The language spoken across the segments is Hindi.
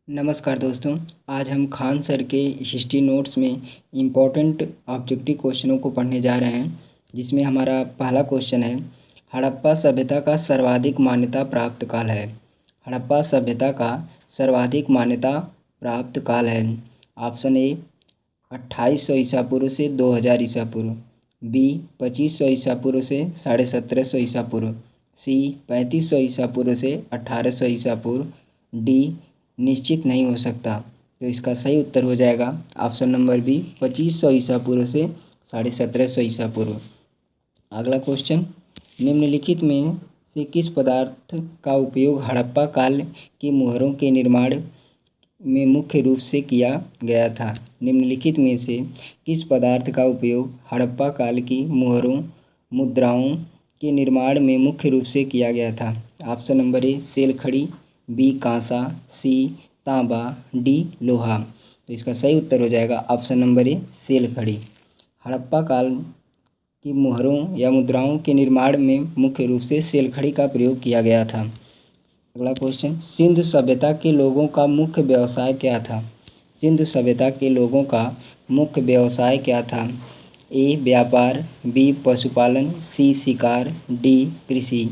नमस्कार दोस्तों। आज हम खान सर के हिस्ट्री नोट्स में इम्पोर्टेंट ऑब्जेक्टिव क्वेश्चनों को पढ़ने जा रहे हैं, जिसमें हमारा पहला क्वेश्चन है, हड़प्पा सभ्यता का सर्वाधिक मान्यता प्राप्त काल है। हड़प्पा सभ्यता का सर्वाधिक मान्यता प्राप्त काल है। ऑप्शन ए 2800 ईसा पूर्व से 2000 ईसा पूर्व, बी 2500 ईसा पूर्व से 1750 ईसा पूर्व, सी 3500 ईसा पूर्व से 1800 ईसा पूर्व, डी निश्चित नहीं हो सकता। तो इसका सही उत्तर हो जाएगा ऑप्शन नंबर बी 2500 ईसा पूर्व से 1750 ईसा पूर्व। अगला क्वेश्चन, निम्नलिखित में से किस पदार्थ का उपयोग हड़प्पा काल की मोहरों के निर्माण में मुख्य रूप से किया गया था। निम्नलिखित में से किस पदार्थ का उपयोग हड़प्पा काल की मोहरों मुद्राओं के निर्माण में मुख्य रूप से किया गया था। ऑप्शन नंबर ए सेलखड़ी, बी कांसा, सी तांबा, डी लोहा। तो इसका सही उत्तर हो जाएगा ऑप्शन नंबर ए सेलखड़ी। हड़प्पा काल की मोहरों या मुद्राओं के निर्माण में मुख्य रूप से सेलखड़ी का प्रयोग किया गया था। अगला क्वेश्चन, सिंधु सभ्यता के लोगों का मुख्य व्यवसाय क्या था। सिंधु सभ्यता के लोगों का मुख्य व्यवसाय क्या था। ए व्यापार, बी पशुपालन, सी शिकार, डी कृषि।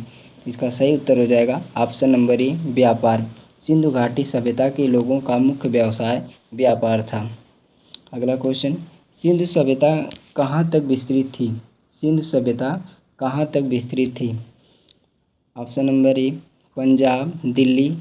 इसका सही उत्तर हो जाएगा ऑप्शन नंबर ए व्यापार। सिंधु घाटी सभ्यता के लोगों का मुख्य व्यवसाय व्यापार था। अगला क्वेश्चन, सिंधु सभ्यता कहाँ तक विस्तृत थी। सिंधु सभ्यता कहाँ तक विस्तृत थी। ऑप्शन नंबर ए पंजाब, दिल्ली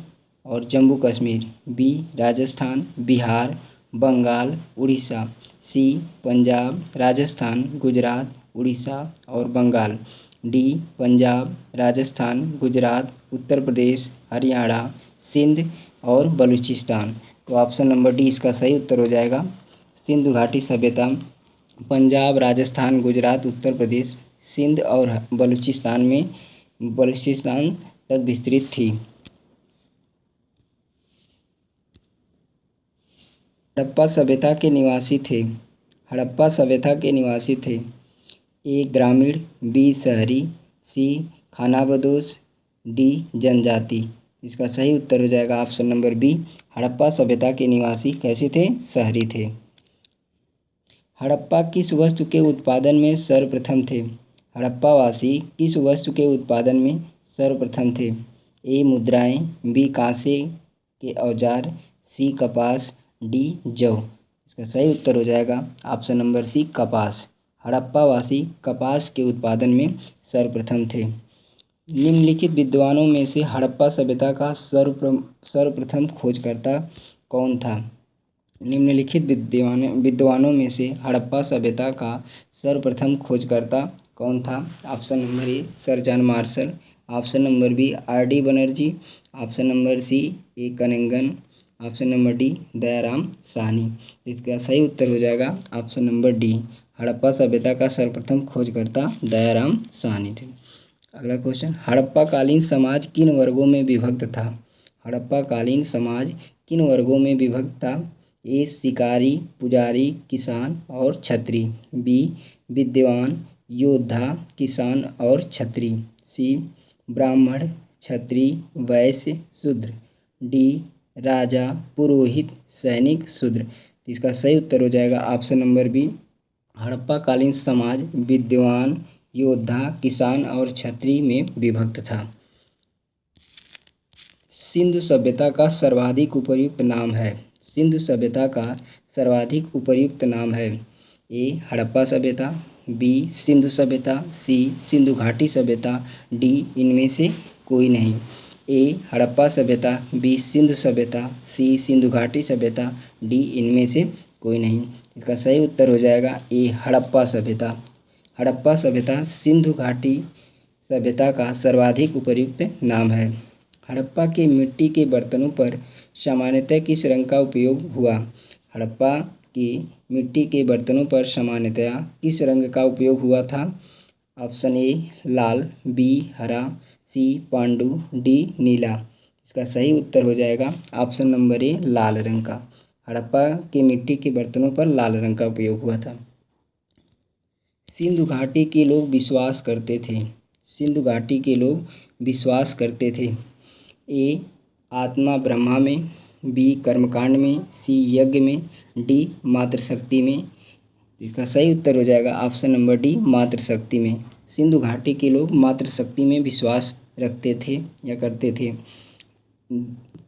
और जम्मू कश्मीर, बी राजस्थान, बिहार, बंगाल, उड़ीसा, सी पंजाब, राजस्थान, गुजरात, उड़ीसा और बंगाल, डी पंजाब, राजस्थान, गुजरात, उत्तर प्रदेश, हरियाणा, सिंध और बलूचिस्तान। तो ऑप्शन नंबर डी इसका सही उत्तर हो जाएगा। सिंधु घाटी सभ्यता पंजाब, राजस्थान, गुजरात, उत्तर प्रदेश, सिंध और बलूचिस्तान तक विस्तृत थी। हड़प्पा सभ्यता के निवासी थे। हड़प्पा सभ्यता के निवासी थे ए ग्रामीण, बी शहरी, सी खानाबदोश, डी जनजाति। इसका सही उत्तर हो जाएगा ऑप्शन नंबर बी। हड़प्पा सभ्यता के निवासी कैसे थे, शहरी थे। हड़प्पा किस वस्तु के उत्पादन में सर्वप्रथम थे। हड़प्पावासी किस वस्तु के उत्पादन में सर्वप्रथम थे। ए मुद्राएं, बी कांसे के औजार, सी कपास, डी जौ। इसका सही उत्तर हो जाएगा ऑप्शन नंबर सी कपास। हड़प्पावासी कपास के उत्पादन में सर्वप्रथम थे। निम्नलिखित विद्वानों में से हड़प्पा सभ्यता का सर्वप्रथम खोजकर्ता कौन था। निम्नलिखित विद्वानों में से हड़प्पा सभ्यता का सर्वप्रथम खोजकर्ता कौन था। Option number A sir John Marshall, option number B R D Banerjee, option number C A Cunningham, option number D Dayaram Sahni. इसका सही उत्तर हो जाएगा ऑप्शन नंबर डी। हड़प्पा सभ्यता का सर्वप्रथम खोजकर्ता दयाराम साहनी थे। अगला क्वेश्चन, हड़प्पाकालीन समाज किन वर्गों में विभक्त था। हड़प्पाकालीन समाज किन वर्गों में विभक्त था। ए शिकारी, पुजारी, किसान और छत्री, बी विद्वान, योद्धा, किसान और छत्री, सी ब्राह्मण, छत्री, वैश्य, शूद्र, डी राजा, पुरोहित, सैनिक, शूद्र। इसका सही उत्तर हो जाएगा ऑप्शन नंबर बी। हड़प्पाकालीन समाज विद्वान, योद्धा, किसान और छत्री में विभक्त था। सिंधु सभ्यता का सर्वाधिक उपयुक्त नाम है। सिंधु सभ्यता का सर्वाधिक उपयुक्त नाम है। ए हड़प्पा सभ्यता, बी सिंधु सभ्यता, सी सिंधु घाटी सभ्यता, डी इनमें से कोई नहीं। ए हड़प्पा सभ्यता, बी सिंधु सभ्यता, सी सिंधु घाटी सभ्यता, डी इनमें से कोई नहीं। इसका सही उत्तर हो जाएगा ए हड़प्पा सभ्यता। हड़प्पा सभ्यता सिंधु घाटी सभ्यता का सर्वाधिक उपयुक्त नाम है। हड़प्पा के मिट्टी के बर्तनों पर सामान्यतः किस रंग का उपयोग हुआ। हड़प्पा की मिट्टी के बर्तनों पर सामान्यतया किस रंग का उपयोग हुआ था। ऑप्शन ए लाल, बी हरा, सी पांडु, डी नीला। इसका सही उत्तर हो जाएगा ऑप्शन नंबर ए लाल रंग का। हड़प्पा के मिट्टी के बर्तनों पर लाल रंग का उपयोग हुआ था। सिंधु घाटी के लोग विश्वास करते थे। सिंधु घाटी के लोग विश्वास करते थे। ए आत्मा ब्रह्मा में, बी कर्मकांड में, सी यज्ञ में, डी मातृशक्ति में। इसका सही उत्तर हो जाएगा ऑप्शन नंबर डी मातृशक्ति में। सिंधु घाटी के लोग मातृशक्ति में विश्वास रखते थे या करते थे।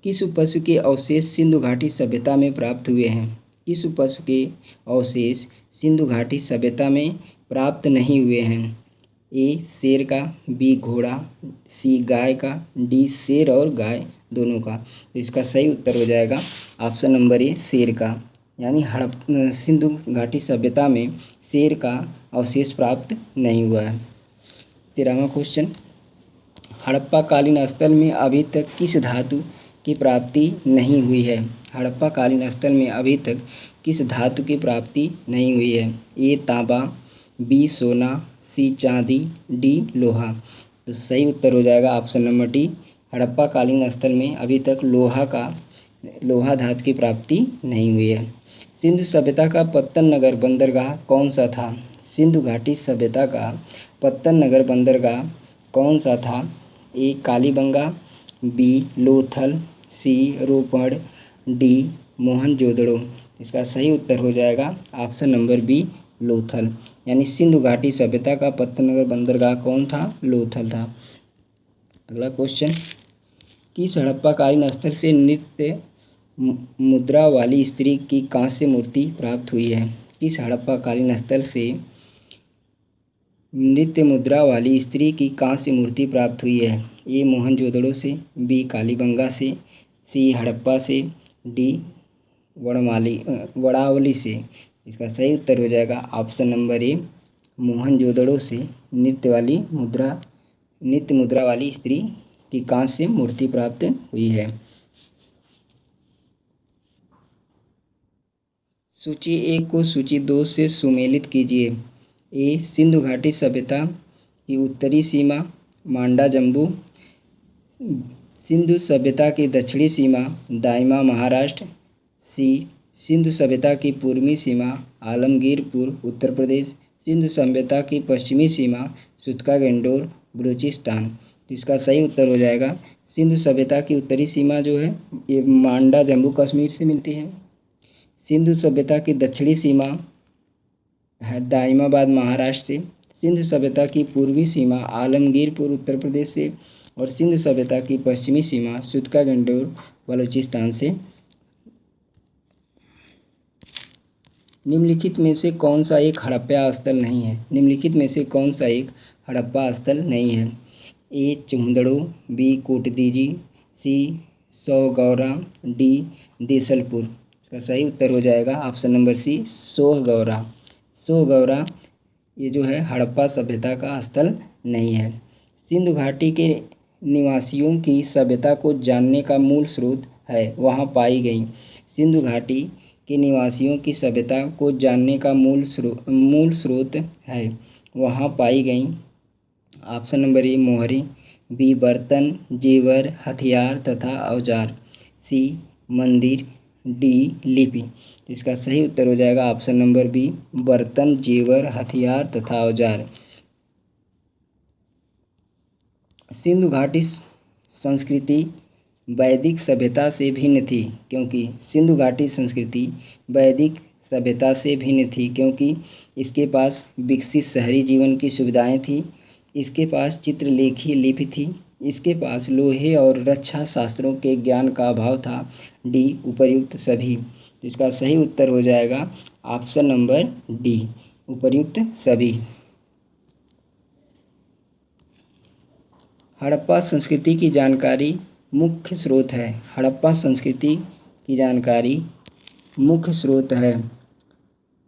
किस पशु के अवशेष सिंधु घाटी सभ्यता में प्राप्त हुए हैं? किस पशु के अवशेष सिंधु घाटी सभ्यता में प्राप्त नहीं हुए हैं? ए शेर का, बी घोड़ा, सी गाय का, डी शेर और गाय दोनों का। तो इसका सही उत्तर हो जाएगा ऑप्शन नंबर ए शेर का। यानी सिंधु घाटी सभ्यता में शेर का अवशेष प्राप्त नहीं हुआ है। 13वां क्वेश्चन, हड़प्पा कालीन स्थल में अभी तक किस धातु की प्राप्ति नहीं हुई है? हड़प्पा कालीन स्थल में अभी तक किस धातु की प्राप्ति नहीं हुई है? ए तांबा, बी सोना, सी चांदी, डी लोहा। तो सही उत्तर हो जाएगा ऑप्शन नंबर डी हड़प्पा कालीन स्थल में अभी तक लोहा धातु की प्राप्ति नहीं हुई है। सिंधु सभ्यता का पत्तन नगर बंदरगाह कौन सा था? सिंधु घाटी सभ्यता का पत्तन नगर बंदरगाह कौन सा था? ए कालीबंगा, बी लोथल, सी रोपड़, डी मोहनजोदड़ो। इसका सही उत्तर हो जाएगा ऑप्शन नंबर बी लोथल। यानी सिंधु घाटी सभ्यता का पत्तन नगर बंदरगाह कौन था? लोथल था। अगला क्वेश्चन, किस हड़प्पाकालीन स्थल से नृत्य मुद्रा वाली स्त्री की कांस्य मूर्ति प्राप्त हुई है? किस हड़प्पाकालीन स्थल से नृत्य मुद्रा वाली स्त्री की कांस्य मूर्ति प्राप्त हुई है? ए मोहनजोदड़ो से, बी कालीबंगा से, सी हड़प्पा से, डी वड़ावली से। इसका सही उत्तर हो जाएगा ऑप्शन नंबर ए मोहनजोदड़ो से नृत्य मुद्रा वाली स्त्री की कांस्य मूर्ति प्राप्त हुई है। सूची 1 को सूची 2 से सुमेलित कीजिए। ए सिंधु घाटी सभ्यता की उत्तरी सीमा मांडा जम्बू, सिंधु सभ्यता की दक्षिणी सीमा दाइमा महाराष्ट्र, सी सिंधु सभ्यता की पूर्वी सीमा आलमगीरपुर उत्तर प्रदेश, सिंधु सभ्यता की पश्चिमी सीमा सुतका गेंडोर बलूचिस्तान। तो इसका सही उत्तर हो जाएगा सिंधु सभ्यता की उत्तरी सीमा जो है ये मांडा जम्मू कश्मीर से मिलती है। सिंधु सभ्यता की दक्षिणी सीमा है दाइमाबाद महाराष्ट्र से, सिंधु सभ्यता की पूर्वी सीमा आलमगीरपुर उत्तर प्रदेश से और सिंधु सभ्यता की पश्चिमी सीमा सुतका गेंडोर बलूचिस्तान से। निम्नलिखित में से कौन सा एक हड़प्पा स्थल नहीं है? निम्नलिखित में से कौन सा एक हड़प्पा स्थल नहीं है? A Chanhudaro, B Kotdiji, C Sohgaura, D Desalpur. इसका सही उत्तर हो जाएगा option number C Sohgaura. Sohgaura ये जो है हड़प्पा सभ्यता का स्थल नहीं है। सिंधु घाटी के निवासियों की सभ्यता को जानने का मूल स्रोत है वहाँ पाई गई। सिंधु घाटी के निवासियों की सभ्यता को जानने का मूल स्रोत है वहाँ पाई गई। ऑप्शन नंबर ए मोहरें, बी बर्तन जेवर हथियार तथा औजार, सी मंदिर, डी लिपि। इसका सही उत्तर हो जाएगा ऑप्शन नंबर बी बर्तन जेवर हथियार तथा औजार। सिंधु घाटी संस्कृति वैदिक सभ्यता से भिन्न थी क्योंकि सिंधु घाटी संस्कृति वैदिक सभ्यता से भिन्न थी क्योंकि इसके पास विकसित शहरी जीवन की सुविधाएं थी, इसके पास चित्रलेखी लिपि थी, इसके पास लोहे और रक्षा शास्त्रों के ज्ञान का अभाव था। डी उपर्युक्त सभी। इसका सही उत्तर हो जाएगा ऑप्शन नंबर डी उपर्युक्त सभी। हड़प्पा संस्कृति की जानकारी मुख्य स्रोत है। हड़प्पा संस्कृति की जानकारी मुख्य स्रोत है।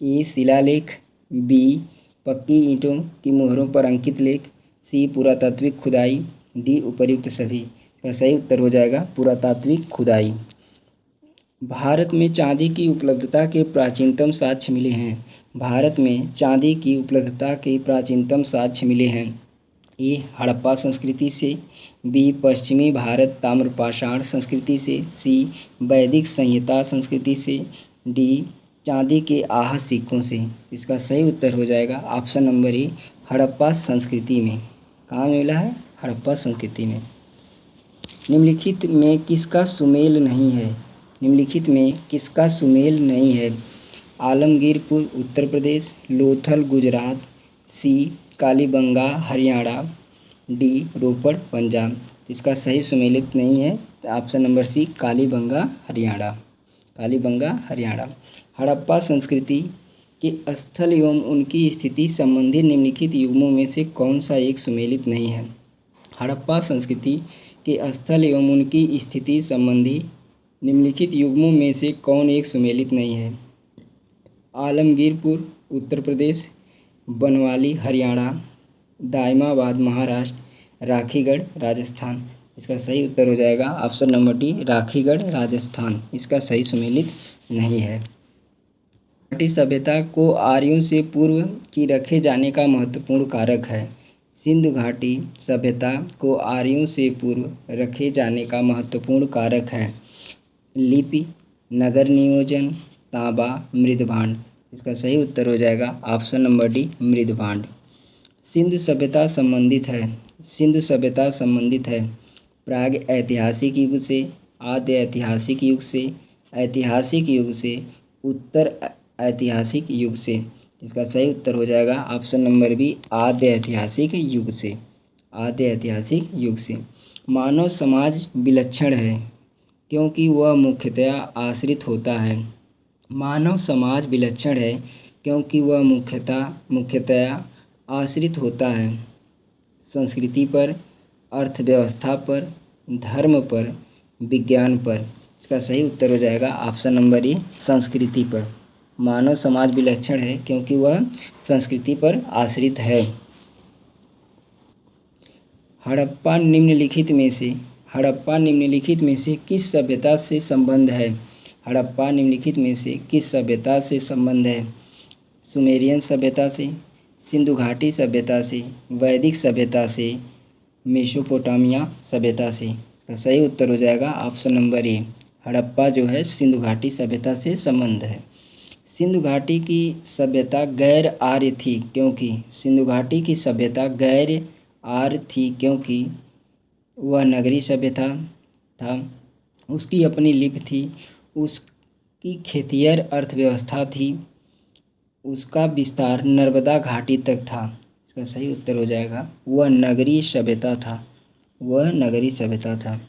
ए शिलालेख, बी पक्की ईंटों की मोहरों पर अंकित लेख, सी पुरातात्विक खुदाई, डी उपर्युक्त सभी। इसका सही उत्तर हो जाएगा पुरातात्विक खुदाई। भारत में चांदी की उपलब्धता के प्राचीनतम साक्ष्य मिले हैं। भारत में चांदी की उपलब्धता के प्राचीनतम साक्ष्य मिले हैं। ए हड़प्पा संस्कृति से, बी पश्चिमी भारत ताम्रपाषाण संस्कृति से, सी वैदिक संहिता संस्कृति से, डी चांदी के आहत सिक्कों से। इसका सही उत्तर हो जाएगा ऑप्शन नंबर ए हड़प्पा संस्कृति में। कहाँ मिला है? हड़प्पा संस्कृति में। निम्नलिखित में किसका सुमेल नहीं है? निम्नलिखित में किसका सुमेल नहीं है? Alamgirpur Uttar Pradesh, Lothal Gujarat, C Kalibangan Haryana, D Ropar Punjab. इसका सही सुमेलित नहीं है option number C Kalibangan Haryana. Kalibangan Haryana. Harappa संस्कृति के स्थल एवं उनकी स्थिति संबंधी निम्नलिखित युग्मों में से कौन सा एक सुमेलित नहीं है? हड़प्पा संस्कृति के स्थल एवं उनकी स्थिति संबंधी निम्नलिखित युग्मों में से कौन एक सुमेलित नहीं है? आलमगीरपुर उत्तर प्रदेश, बनवाली हरियाणा, दायमाबाद महाराष्ट्र, राखीगढ़ राजस्थान। इसका सही उत्तर हो जाएगा option number D Rakhigarh Rajasthan. इसका सही सुमेलित नहीं है। घाटी सभ्यता को आर्यों से पूर्व की रखे जाने का महत्वपूर्ण कारक है। सिंधु घाटी सभ्यता को आर्यों से पूर्व रखे जाने का महत्वपूर्ण कारक है। लिपि, नगर नियोजन, तांबा, मृदभांड। इसका सही उत्तर हो जाएगा ऑप्शन नंबर डी मृदभांड। सिंधु सभ्यता संबंधित है। सिंधु सभ्यता संबंधित है प्राग ऐतिहासिक युग से, आद्य ऐतिहासिक युग से, ऐतिहासिक युग से, उत्तर ऐतिहासिक युग से। इसका सही उत्तर हो जाएगा ऑप्शन नंबर बी आद्य ऐतिहासिक युग से। आद्य ऐतिहासिक युग से। मानव समाज विलक्षण है क्योंकि वह मुख्यतया आश्रित होता है। मानव समाज विलक्षण है क्योंकि वह मुख्यतया आश्रित होता है संस्कृति पर, अर्थव्यवस्था पर, धर्म पर, विज्ञान पर। इसका सही उत्तर हो जाएगा ऑप्शन नंबर ए संस्कृति पर। मानव समाज विलक्षण है क्योंकि वह संस्कृति पर आश्रित है। हड़प्पा निम्नलिखित में से किस सभ्यता से संबंध है? हड़प्पा निम्नलिखित में से किस सभ्यता से संबंध है? सुमेरियन सभ्यता से, सिंधु घाटी सभ्यता से, वैदिक सभ्यता से, मेसोपोटामिया सभ्यता से। इसका सही उत्तर हो जाएगा ऑप्शन नंबर ए हड़प्पा जो है सिंधु घाटी सभ्यता से संबंध है। सिंधु घाटी की सभ्यता गैर आर्य थी क्योंकि सिंधु घाटी की सभ्यता गैर आर्य थी क्योंकि वह नगरीय सभ्यता था। उसकी अपनी लिपि थी, उसकी खेतिहर अर्थव्यवस्था थी, उसका विस्तार नर्मदा घाटी तक था। इसका सही उत्तर हो जाएगा वह नगरीय सभ्यता था। वह नगरीय सभ्यता था।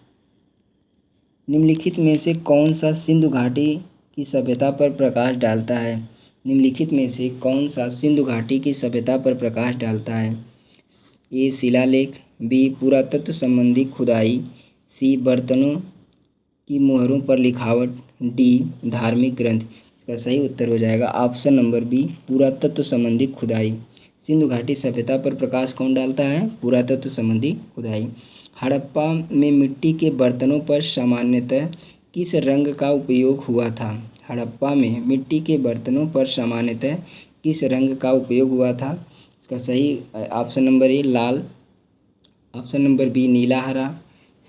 निम्नलिखित में से कौन सा सिंधु घाटी की सभ्यता पर प्रकाश डालता है? निम्नलिखित में से कौन सा सिंधु घाटी की सभ्यता पर प्रकाश डालता है? ए शिलालेख, बी पुरातत्व संबंधी खुदाई, सी बर्तनों की मोहरों पर लिखावट, डी धार्मिक ग्रंथ। इसका सही उत्तर हो जाएगा ऑप्शन नंबर बी पुरातत्व संबंधी खुदाई। सिंधु घाटी सभ्यता पर प्रकाश कौन डालता है? पुरातत्व संबंधी खुदाई। हड़प्पा में मिट्टी के बर्तनों पर सामान्यतः किस रंग का उपयोग हुआ था? हड़प्पा में मिट्टी के बर्तनों पर सामान्यतः किस रंग का उपयोग हुआ था? इसका सही ऑप्शन नंबर ए लाल, ऑप्शन नंबर बी नीला हरा,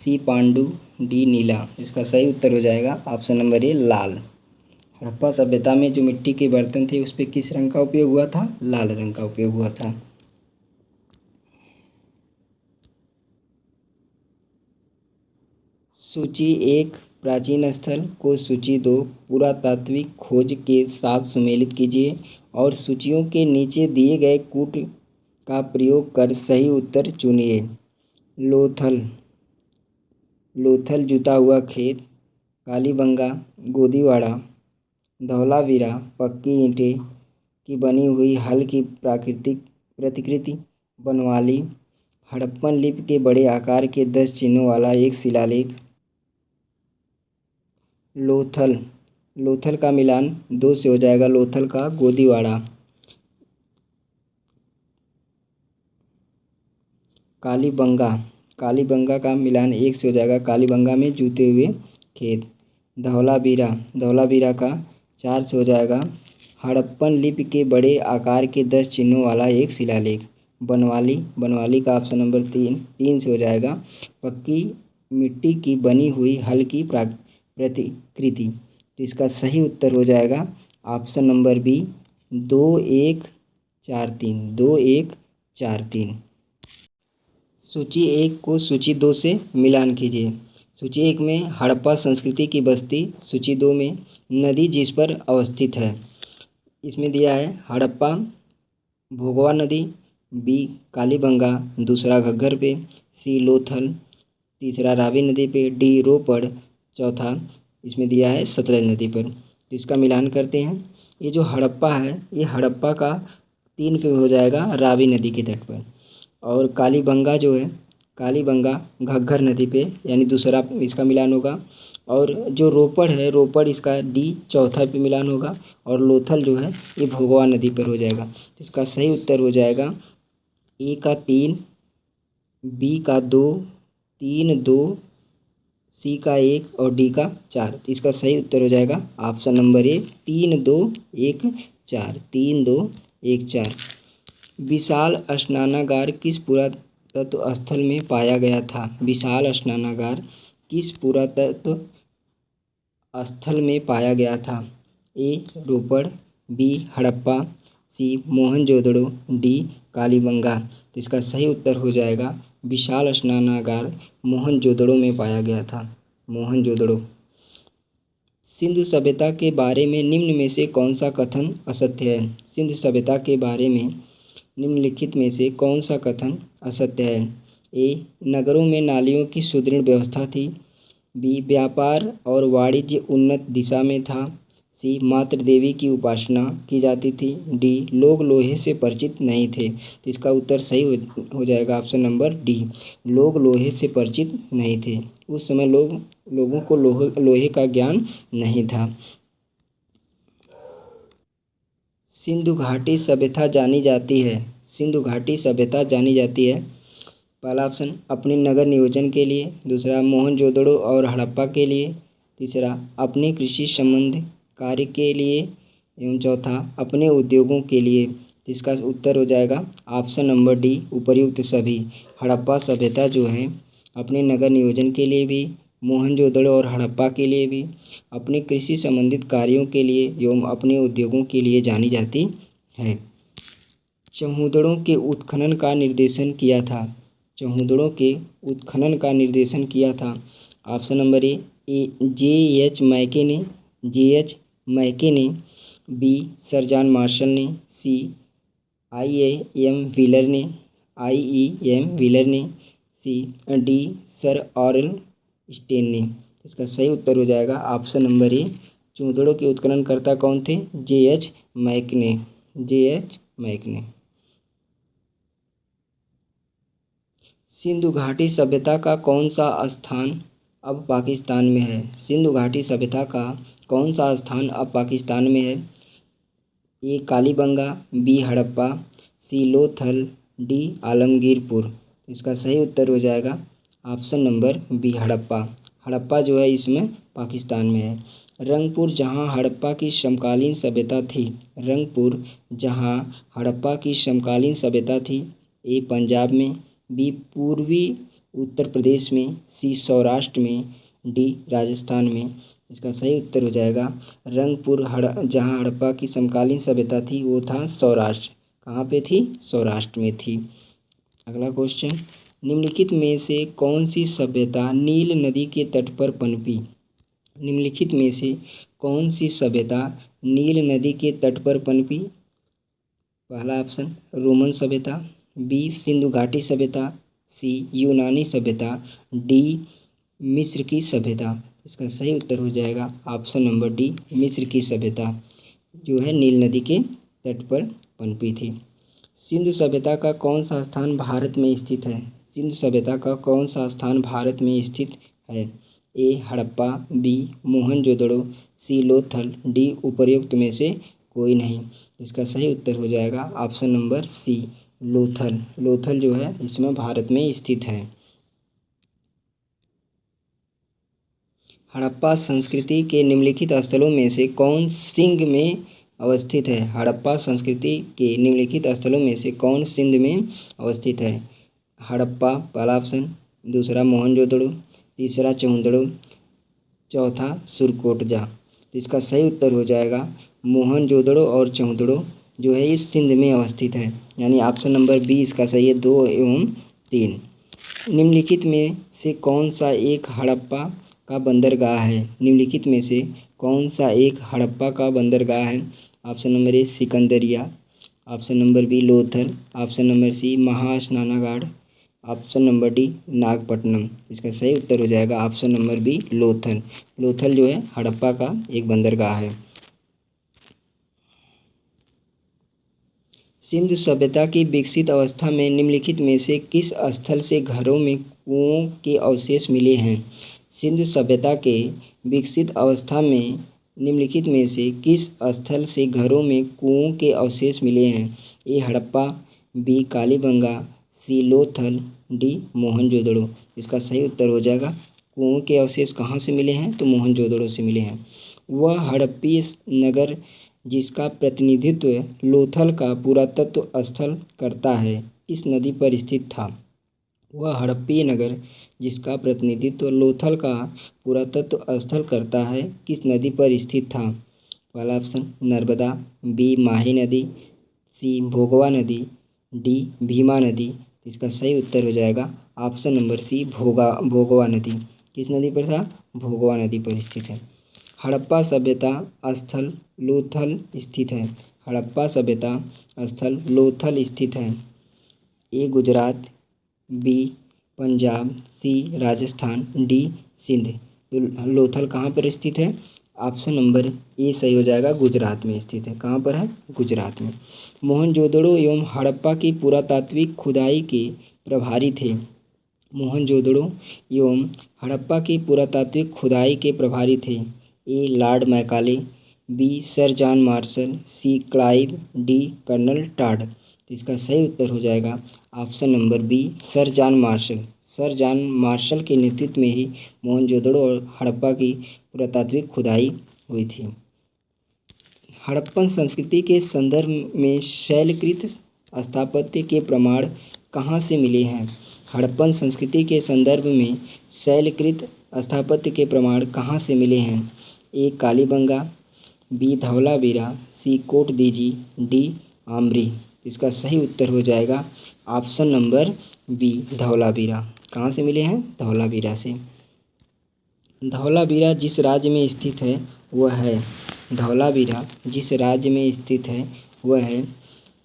सी पांडु, डी नीला। इसका सही उत्तर हो जाएगा ऑप्शन नंबर ए लाल। हड़प्पा सभ्यता में जो मिट्टी के बर्तन थे उस पर किस रंग का उपयोग हुआ था? लाल रंग का उपयोग हुआ था। सूची 1 प्राचीन स्थल को सूची 2 पुरातात्विक खोज के साथ सुमेलित कीजिए और सूचियों के नीचे दिए गए कूट का प्रयोग कर सही उत्तर चुनिए। लोथल जुता हुआ खेत, कालीबंगा गोदीवाड़ा, धौलावीरा पक्की ईंटें की बनी हुई हल की प्राकृतिक प्रतिकृति, बनवाली हड़प्पन लिपि के बड़े आकार के 10 चिन्हों वाला एक शिलालेख। लोथल का मिलान 2 से हो जाएगा लोथल का गोदीवाड़ा। कालीबंगा का मिलान 1 से हो जाएगा कालीबंगा में जूते हुए खेत। धौलावीरा का 4 से हो जाएगा हड़प्पन लिपि के बड़े आकार के 10 चिन्हों वाला एक शिलालेख। बनवाली का ऑप्शन नंबर 3 से हो जाएगा पक्की मिट्टी की बनी हुई हल की प्रतिकृति। तो इसका सही उत्तर हो जाएगा ऑप्शन नंबर बी 2143। सूची 1 को सूची 2 से मिलान कीजिए। सूची 1 में हड़प्पा संस्कृति की बस्ती, सूची 2 में नदी जिस पर अवस्थित है। इसमें दिया है हड़प्पा भोगवा नदी, बी कालीबंगा, दूसरा घग्गर पे, सी लोथल, तीसरा रावी नदी पे, डी रोपड़, चौथा इसमें दिया है सतलज नदी पर। तो इसका मिलान करते हैं। ये जो हड़प्पा है ये हड़प्पा का 3 पे हो जाएगा रावी नदी के तट पर, और कालीबंगा जो है कालीबंगा घग्गर नदी पे, यानी दूसरा इसका मिलान होगा। और जो रोपड़ है रोपड़ इसका डी चौथा पे मिलान होगा, और लोथल जो है ये भोगवा नदी पर हो जाएगा। इसका सही उत्तर हो जाएगा ए का 3, बी का 2, 3 2, सी का 1 और डी का 4। तो इसका सही उत्तर हो जाएगा ऑप्शन नंबर ए 3 2 1 4, 3 2 1 4। विशाल स्नानागार किस पुरातत्व स्थल में पाया गया था? विशाल स्नानागार किस पुरातत्व स्थल में पाया गया था? ए रोपड़, बी हड़प्पा, सी मोहनजोदड़ो, डी कालीबंगा। तो इसका सही उत्तर हो जाएगा विशाल स्नानागार मोहनजोदड़ो में पाया गया था, मोहनजोदड़ो। सिंधु सभ्यता के बारे में निम्न में से कौन सा कथन असत्य है? सिंधु सभ्यता के बारे में निम्नलिखित में से कौन सा कथन असत्य है? ए नगरों में नालियों की सुदृढ़ व्यवस्था थी, बी व्यापार और वाणिज्य उन्नत दिशा में था, सी मातृ देवी की उपासना की जाती थी, डी लोग लोहे से परिचित नहीं थे। तो इसका उत्तर सही हो जाएगा ऑप्शन नंबर डी, लोग लोहे से परिचित नहीं थे। उस समय लोगों को लोहे का ज्ञान नहीं था। सिंधु घाटी सभ्यता जानी जाती है, सिंधु घाटी सभ्यता जानी जाती है। पहला ऑप्शन अपने नगर नियोजन के लिए, दूसरा मोहनजोदड़ो और हड़प्पा के लिए, तीसरा अपने कृषि संबंध कार्य के लिए, एवं चौथा अपने उद्योगों के लिए। इसका उत्तर हो जाएगा ऑप्शन नंबर डी उपर्युक्त सभी। हड़प्पा सभ्यता जो है अपने नगर नियोजन के लिए भी, मोहनजोदड़ो और हड़प्पा के लिए भी, अपने कृषि संबंधित कार्यों के लिए एवं अपने उद्योगों के लिए जानी जाती है। चौहूदड़ों के उत्खनन का निर्देशन किया था, चौहूदड़ों के उत्खनन का निर्देशन किया था। ऑप्शन नंबर ए जे.एच. मैके ने, जे.एच. मैके ने, बी सर जॉन मार्शल ने, सी आई.एम. व्हीलर ने, आई.ई.एम. व्हीलर ने, C D sir Aurel Stein ने। इसका सही उत्तर हो जाएगा ऑप्शन नंबर ए चौहूदड़ों के उत्खननकर्ता कौन थे? जे.एच. मैकने, जे.एच. मैकने। सिंधु घाटी सभ्यता का कौन सा स्थान अब पाकिस्तान में है? सिंधु घाटी सभ्यता का कौन सा स्थान अब पाकिस्तान में है? A Kalibangan, B Harappa, C Lothal, D Alamgirpur. इसका सही उत्तर हो जाएगा option number B Harappa. Harappa जो है इसमें पाकिस्तान में है। रंगपुर जहां हड़प्पा की समकालीन सभ्यता थी, रंगपुर जहां हड़प्पा की समकालीन सभ्यता थी, ए पंजाब में, बी पूर्वी उत्तर प्रदेश में, सी सौराष्ट्र में, डी राजस्थान में। इसका सही उत्तर हो जाएगा रंगपुर जहां हड़प्पा की समकालीन सभ्यता थी वो था सौराष्ट्र। कहाँ पे थी? सौराष्ट्र में थी। अगला क्वेश्चन, निम्नलिखित में से कौन सी सभ्यता नील नदी के तट पर पनपी? निम्नलिखित में से कौन सी सभ्यता नील नदी के तट पर पनपी? पहला ऑप्शन रोमन सभ्यता, बी सिंधु घाटी सभ्यता, सी यूनानी सभ्यता, डी मिस्र की सभ्यता। इसका सही उत्तर हो जाएगा ऑप्शन नंबर डी मिस्र की सभ्यता जो है नील नदी के तट पर पनपी थी। सिंधु सभ्यता का कौन सा स्थान भारत में स्थित है? सिंधु सभ्यता का कौन सा स्थान भारत में स्थित है? ए हड़प्पा, बी मोहनजोदड़ो, सी लोथल, डी उपर्युक्त में से कोई नहीं। इसका सही उत्तर हो जाएगा option number C Lothal. Lothal जो है इसमें भारत में स्थित है। हड़प्पा संस्कृति के निम्नलिखित स्थलों में से कौन सिंध में अवस्थित है? हड़प्पा संस्कृति के निम्नलिखित स्थलों में से कौन सिंध में अवस्थित है? हड़प्पा पहला ऑप्शन, दूसरा मोहनजोदड़ो, तीसरा चौहूदड़ो, चौथा सुरकोटजा। तो इसका सही उत्तर हो जाएगा मोहनजोदड़ो और चौहूदड़ो जो है इस सिंध में अवस्थित है, यानी ऑप्शन नंबर बी इसका सही है 2 एवं 3। निम्नलिखित में से कौन सा एक हड़प्पा का बंदरगाह है? निम्नलिखित में से कौन सा एक हड़प्पा का बंदरगाह है? ऑप्शन नंबर ए सिकंदरिया, option number B Lothal, option number C महास्नानागाड़, ऑप्शन नंबर डी नागपट्टनम। इसका सही उत्तर हो जाएगा option number B Lothal. Lothal जो है हड़प्पा का एक बंदरगाह है। सिंधु सभ्यता की विकसित अवस्था में निम्नलिखित में से किस स्थल से घरों में कुओं के अवशेष मिले हैं? सिंधु सभ्यता के विकसित अवस्था में निम्नलिखित में से किस स्थल से घरों में कुओं के अवशेष मिले हैं? ए हड़प्पा, बी कालीबंगा, सी लोथल, डी मोहनजोदड़ो। इसका सही उत्तर हो जाएगा कुओं के अवशेष कहाँ से मिले हैं? तो मोहनजोदड़ो से मिले हैं। वह हड़प्पी नगर जिसका प्रतिनिधित्व लोथल का पुरातत्व स्थल करता है किस नदी पर स्थित था? वह हड़प्पी नगर जिसका प्रतिनिधित्व लोथल का पुरातत्व स्थल करता है किस नदी पर स्थित था? पहला ऑप्शन नर्मदा, बी माही नदी, सी भोगवा नदी, डी भीमा नदी। इसका सही उत्तर हो जाएगा ऑप्शन नंबर सी भोगवा नदी। किस नदी पर था? भोगवा नदी पर स्थित है। हड़प्पा सभ्यता स्थल लोथल स्थित है। हड़प्पा सभ्यता स्थल लोथल स्थित है। ए गुजरात, बी पंजाब, सी राजस्थान, डी सिंध। तो लोथल कहाँ पर स्थित है? ऑप्शन नंबर ए सही हो जाएगा, गुजरात में स्थित है। कहाँ पर है? गुजरात में। मोहनजोदड़ो एवं हड़प्पा की पुरातात्विक खुदाई के प्रभारी थे। मोहनजोदड़ो एवं हड़प्पा की पुरातात्विक खुदाई के प्रभारी थे। A lord Macaulay, B sir John Marshall, C Clive, D colonel Tod. तो इसका सही उत्तर हो जाएगा option number B sir John Marshall. Sir John Marshall के नेतृत्व में ही मोहनजोदड़ो और हड़प्पा की पुरातात्विक खुदाई हुई थी। हड़प्पन संस्कृति के संदर्भ में शैलकृत स्थापत्य के प्रमाण कहाँ से मिले हैं? हड़प्पन संस्कृति के संदर्भ में शैलकृत स्थापत्य के प्रमाण कहाँ से मिले हैं? ए कालीबंगा, बी धवलावीरा, सी कोटदीजी, डी आमरी। इसका सही उत्तर हो जाएगा ऑप्शन नंबर बी धवलावीरा। कहाँ से मिले हैं? धवलावीरा से। धवलावीरा जिस राज्य में स्थित है वह है धवलावीरा जिस राज्य में स्थित है वह है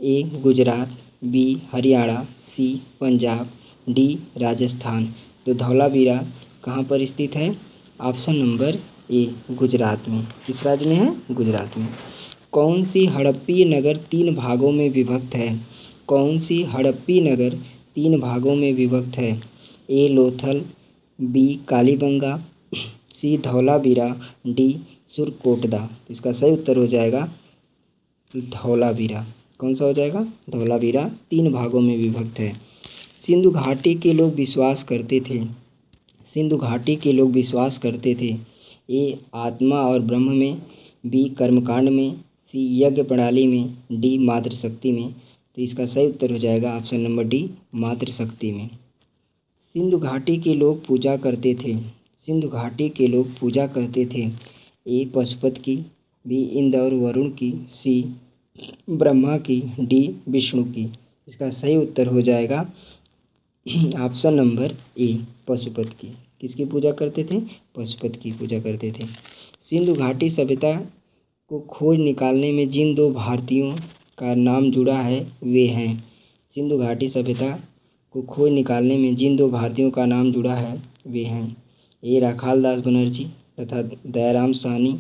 ए गुजरात, बी हरियाणा, सी पंजाब, डी राजस्थान। तो धवलावीरा कहाँ पर स्थित है? ऑप्शन नंबर ए गुजरात में। किस राज्य में है? गुजरात में। कौन सी हड़प्पी नगर 3 भागों में विभक्त है? कौन सी हड़प्पी नगर 3 भागों में विभक्त है? ए लोथल, बी कालीबंगा, सी धवलावीरा, डी सुरकोटदा। इसका सही उत्तर हो जाएगा धवलावीरा। कौन सा हो जाएगा? धवलावीरा 3 भागों में विभक्त है। सिंधु घाटी के लोग विश्वास करते थे। सिंधु घाटी के लोग विश्वास करते थे। ए आत्मा और ब्रह्म में, बी कर्मकांड में, सी यज्ञ प्रणाली में, डी मातृशक्ति में। तो इसका सही उत्तर हो जाएगा ऑप्शन नंबर डी मातृशक्ति में। सिंधु घाटी के लोग पूजा करते थे। सिंधु घाटी के लोग पूजा करते थे। ए पशुपति की, बी इंद्र और वरुण की, सी ब्रह्मा की, डी विष्णु की। इसका सही उत्तर हो जाएगा ऑप्शन नंबर ए पशुपति की। किसकी पूजा करते थे? पशुपति की पूजा करते थे। सिंधु घाटी सभ्यता को खोज निकालने में जिन 2 भारतीयों का नाम जुड़ा है वे हैं। सिंधु घाटी सभ्यता को खोज निकालने में जिन 2 भारतीयों का नाम जुड़ा है वे हैं ए राखाल दास बनर्जी तथा Dayaram Sahni,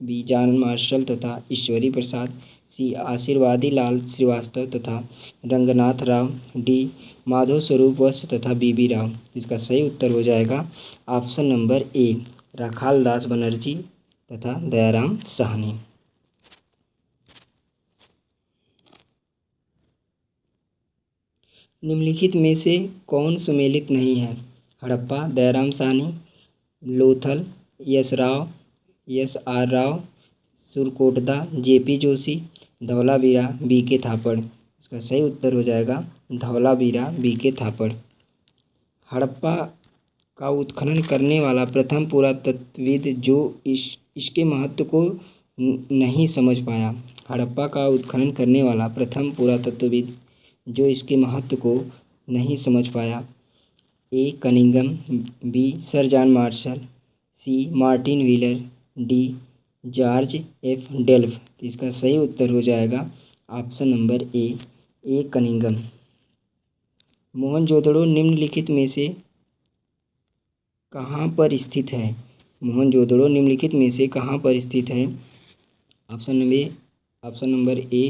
B John Marshall तथा ईश्वरी प्रसाद, सी आशीर्वादी लाल श्रीवास्तव तथा रंगनाथ राव, डी माधव स्वरूप वत्स तथा बीबी राव। इसका सही उत्तर हो जाएगा ऑप्शन नंबर ए राखाल दास बनर्जी तथा दयाराम साहनी। निम्नलिखित में से कौन सुमेलित नहीं है? Harappa Dayaram Sahni, Lothal S R Rao, Surkotada JP Joshi, Dholavira BK Thapar. इसका सही उत्तर हो जाएगा धवलावीरा बीके थापड़। हड़प्पा का उत्खनन करने वाला प्रथम पुरातत्वविद जो इसके महत्व को नहीं समझ पाया। हड़प्पा का उत्खनन करने वाला प्रथम पुरातत्वविद जो इसके महत्व को नहीं समझ पाया A Cunningham, B sir John Marshall, C Martin Wheeler, D George F Dales. तो इसका सही उत्तर हो जाएगा option number A Cunningham. Mohenjodaro निम्नलिखित में से कहाँ पर स्थित है? मोहनजोदड़ो निम्नलिखित में से कहाँ पर स्थित है? ऑप्शन नंबर ए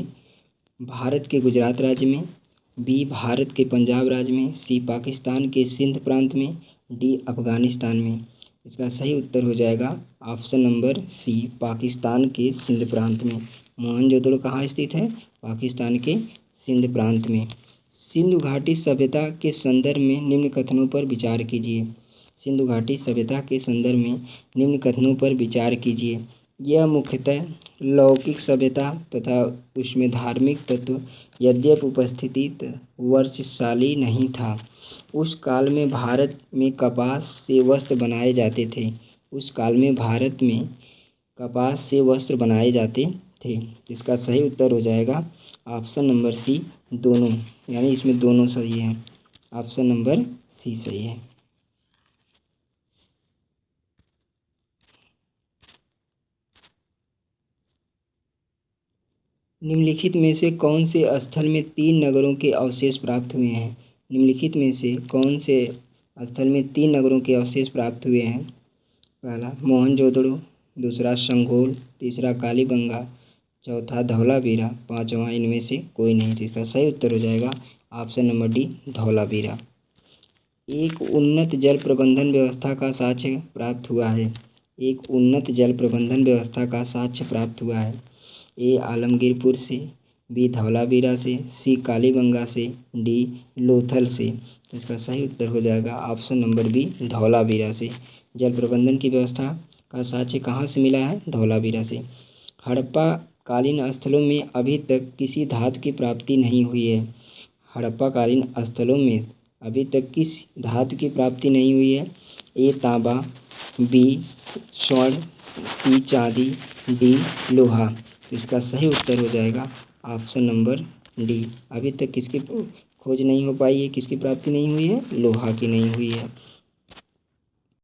भारत के गुजरात राज्य में, बी भारत के पंजाब राज्य में, सी पाकिस्तान के सिंध प्रांत में, डी अफगानिस्तान में। इसका सही उत्तर हो जाएगा ऑप्शन नंबर सी पाकिस्तान के सिंध प्रांत में। मोहनजोदड़ो कहाँ स्थित है? पाकिस्तान के सिंध प्रांत में। सिंधु घाटी सभ्यता के संदर्भ में निम्न कथनों पर विचार कीजिए। सिंधु घाटी सभ्यता के संदर्भ में निम्न कथनों पर विचार कीजिए। यह मुख्यतः लौकिक सभ्यता तथा उसमें धार्मिक तत्व यद्यपि उपस्थित वर्चस्वशाली नहीं था। उस काल में भारत में कपास से वस्त्र बनाए जाते थे। उस काल में भारत में कपास से वस्त्र बनाए जाते थे। इसका सही उत्तर हो जाएगा ऑप्शन नंबर सी दोनों, यानी इसमें दोनों सही है। ऑप्शन नंबर सी सही है। निम्नलिखित में से कौन से स्थल में 3 नगरों के अवशेष प्राप्त हुए हैं? निम्नलिखित में से कौन से स्थल में 3 नगरों के अवशेष प्राप्त हुए हैं? पहला मोहनजोदड़ो, दूसरा संघोल, तीसरा कालीबंगा, चौथा धौलावीरा, पांचवा इनमें से कोई नहीं। तो इसका सही उत्तर हो जाएगा ऑप्शन नंबर डी धौलावीरा। एक उन्नत जल प्रबंधन व्यवस्था का साक्ष्य प्राप्त हुआ है। एक उन्नत जल प्रबंधन व्यवस्था का साक्ष्य प्राप्त हुआ है। ए आलमगीरपुर से, बी धौलावीरा से, सी कालीबंगा से, डी लोथल से। तो इसका सही उत्तर हो जाएगा ऑप्शन नंबर बी धौलावीरा से। जल प्रबंधन की व्यवस्था का साक्ष्य कहाँ से मिला है? धौलावीरा से। हड़प्पा कालीन स्थलों में अभी तक किसी धातु की प्राप्ति नहीं हुई है। हड़प्पा कालीन स्थलों में अभी तक किस धातु की प्राप्ति नहीं हुई है? ए तांबा, बी स्वर्ण, सी चांदी, डी लोहा। तो इसका सही उत्तर हो जाएगा ऑप्शन नंबर डी। अभी तक किसकी खोज नहीं हो पाई है, किसकी प्राप्ति नहीं हुई है? लोहा की नहीं हुई है।